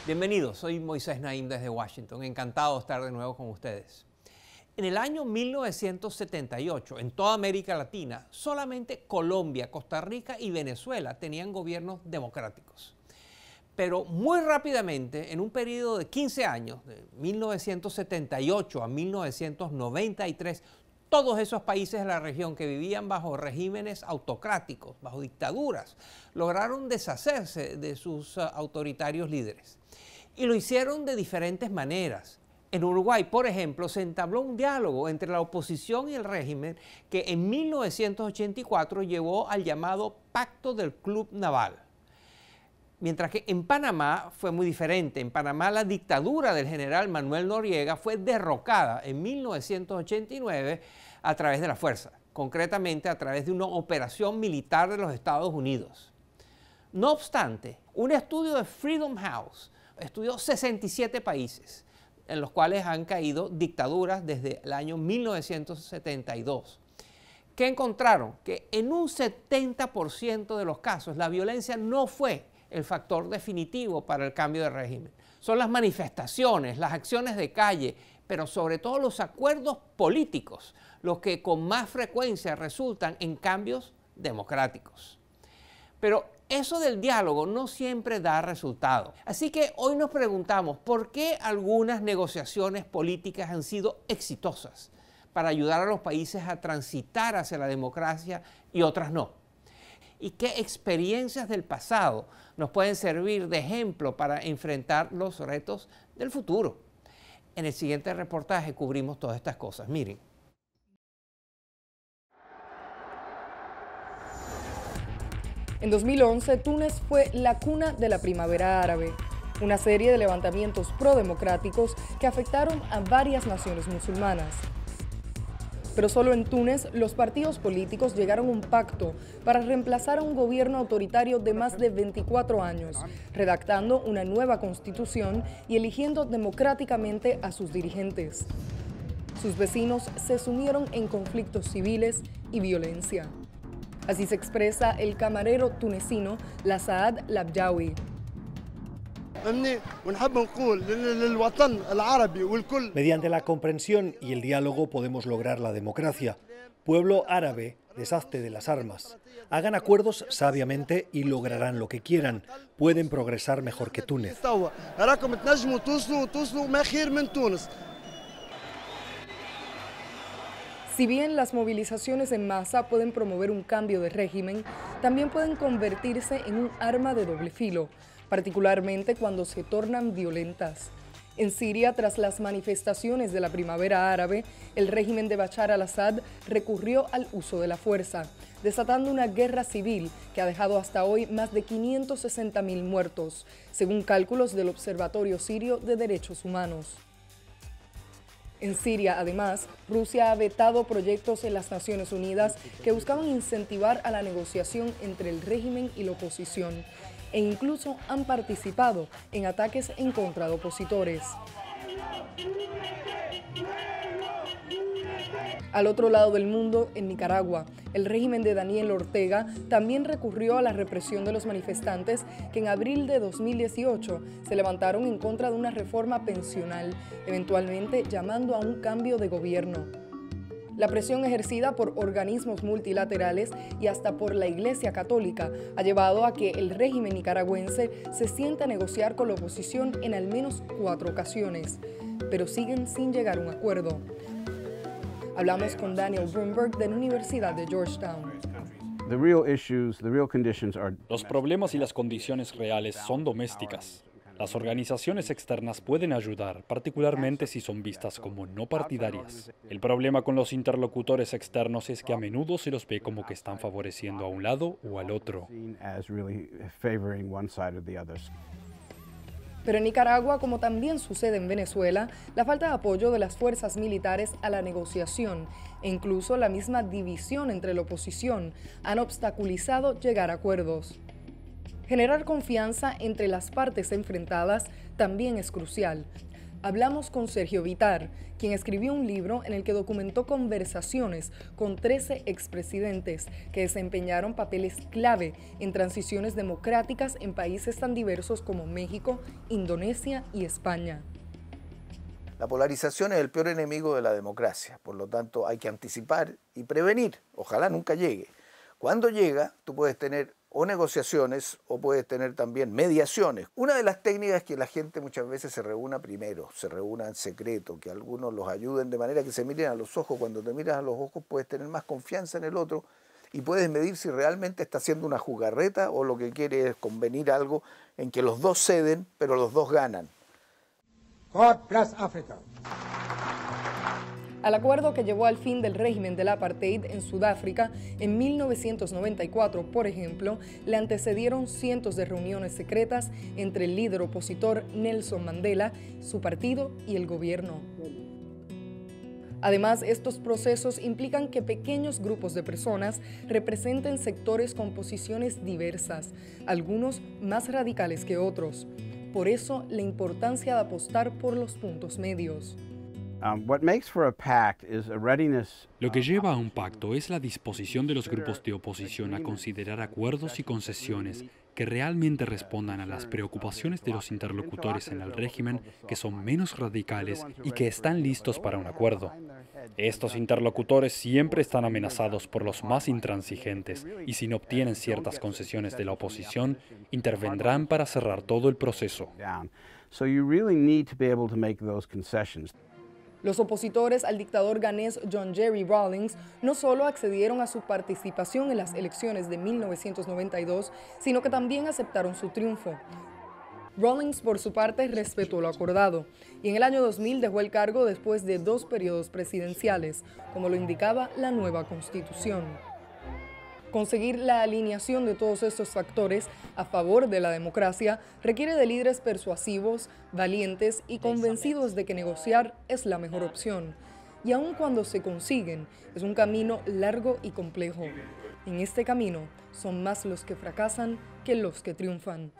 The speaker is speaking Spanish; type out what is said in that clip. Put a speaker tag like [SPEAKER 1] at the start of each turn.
[SPEAKER 1] Bienvenidos, soy Moisés Naim desde Washington, encantado de estar de nuevo con ustedes. En el año 1978, en toda América Latina, solamente Colombia, Costa Rica y Venezuela tenían gobiernos democráticos. Pero muy rápidamente, en un periodo de 15 años, de 1978 a 1993, todos esos países de la región que vivían bajo regímenes autocráticos, bajo dictaduras, lograron deshacerse de sus autoritarios líderes. Y lo hicieron de diferentes maneras. En Uruguay, por ejemplo, se entabló un diálogo entre la oposición y el régimen que en 1984 llevó al llamado Pacto del Club Naval. Mientras que en Panamá fue muy diferente. En Panamá la dictadura del general Manuel Noriega fue derrocada en 1989 a través de la fuerza, concretamente a través de una operación militar de los Estados Unidos. No obstante, un estudio de Freedom House estudió 67 países en los cuales han caído dictaduras desde el año 1972. ¿Qué encontraron? Que en un 70% de los casos la violencia no fue el factor definitivo para el cambio de régimen. Son las manifestaciones, las acciones de calle, pero sobre todo los acuerdos políticos, los que con más frecuencia resultan en cambios democráticos. Pero eso del diálogo no siempre da resultado. Así que hoy nos preguntamos por qué algunas negociaciones políticas han sido exitosas para ayudar a los países a transitar hacia la democracia y otras no. Y qué experiencias del pasado nos pueden servir de ejemplo para enfrentar los retos del futuro. En el siguiente reportaje cubrimos todas estas cosas. Miren.
[SPEAKER 2] En 2011, Túnez fue la cuna de la primavera árabe, una serie de levantamientos prodemocráticos que afectaron a varias naciones musulmanas. Pero solo en Túnez, los partidos políticos llegaron a un pacto para reemplazar a un gobierno autoritario de más de 24 años, redactando una nueva constitución y eligiendo democráticamente a sus dirigentes. Sus vecinos se sumieron en conflictos civiles y violencia. Así se expresa el camarero tunecino Saad Labjawi.
[SPEAKER 3] Mediante la comprensión y el diálogo podemos lograr la democracia. Pueblo árabe, deshazte de las armas. Hagan acuerdos sabiamente y lograrán lo que quieran. Pueden progresar mejor que Túnez.
[SPEAKER 2] Si bien las movilizaciones en masa pueden promover un cambio de régimen, también pueden convertirse en un arma de doble filo, particularmente cuando se tornan violentas. En Siria, tras las manifestaciones de la primavera árabe, el régimen de Bashar al-Assad recurrió al uso de la fuerza, desatando una guerra civil que ha dejado hasta hoy más de 560.000 muertos, según cálculos del Observatorio Sirio de Derechos Humanos. En Siria, además, Rusia ha vetado proyectos en las Naciones Unidas que buscaban incentivar a la negociación entre el régimen y la oposición, e incluso han participado en ataques en contra de opositores. Al otro lado del mundo, en Nicaragua, el régimen de Daniel Ortega también recurrió a la represión de los manifestantes que en abril de 2018 se levantaron en contra de una reforma pensional, eventualmente llamando a un cambio de gobierno. La presión ejercida por organismos multilaterales y hasta por la Iglesia Católica ha llevado a que el régimen nicaragüense se siente a negociar con la oposición en al menos 4 ocasiones, pero siguen sin llegar a un acuerdo. Hablamos con Daniel Brumberg de la Universidad de Georgetown.
[SPEAKER 4] Los problemas y las condiciones reales son domésticas. Las organizaciones externas pueden ayudar, particularmente si son vistas como no partidarias. El problema con los interlocutores externos es que a menudo se los ve como que están favoreciendo a un lado o al otro.
[SPEAKER 2] Pero en Nicaragua, como también sucede en Venezuela, la falta de apoyo de las fuerzas militares a la negociación e incluso la misma división entre la oposición han obstaculizado llegar a acuerdos. Generar confianza entre las partes enfrentadas también es crucial. Hablamos con Sergio Bitar, quien escribió un libro en el que documentó conversaciones con 13 expresidentes que desempeñaron papeles clave en transiciones democráticas en países tan diversos como México, Indonesia y España.
[SPEAKER 5] La polarización es el peor enemigo de la democracia, por lo tanto hay que anticipar y prevenir, ojalá nunca llegue. Cuando llega, tú puedes tener o negociaciones o puedes tener también mediaciones. Una de las técnicas es que la gente muchas veces se reúna primero, se reúna en secreto, que algunos los ayuden de manera que se miren a los ojos. Cuando te miras a los ojos puedes tener más confianza en el otro y puedes medir si realmente está haciendo una jugarreta o lo que quiere es convenir algo en que los dos ceden, pero los dos ganan.
[SPEAKER 6] God bless Africa.
[SPEAKER 2] Al acuerdo que llevó al fin del régimen del apartheid en Sudáfrica en 1994, por ejemplo, le antecedieron cientos de reuniones secretas entre el líder opositor Nelson Mandela, su partido y el gobierno. Además, estos procesos implican que pequeños grupos de personas representen sectores con posiciones diversas, algunos más radicales que otros. Por eso, la importancia de apostar por los puntos medios.
[SPEAKER 4] Lo que lleva a un pacto es la disposición de los grupos de oposición a considerar acuerdos y concesiones que realmente respondan a las preocupaciones de los interlocutores en el régimen, que son menos radicales y que están listos para un acuerdo. Estos interlocutores siempre están amenazados por los más intransigentes y si no obtienen ciertas concesiones de la oposición, intervendrán para cerrar todo el proceso.
[SPEAKER 2] Los opositores al dictador ganés John Jerry Rawlings no solo accedieron a su participación en las elecciones de 1992, sino que también aceptaron su triunfo. Rawlings, por su parte, respetó lo acordado y en el año 2000 dejó el cargo después de 2 periodos presidenciales, como lo indicaba la nueva Constitución. Conseguir la alineación de todos estos factores a favor de la democracia requiere de líderes persuasivos, valientes y convencidos de que negociar es la mejor opción. Y aun cuando se consiguen, es un camino largo y complejo. En este camino son más los que fracasan que los que triunfan.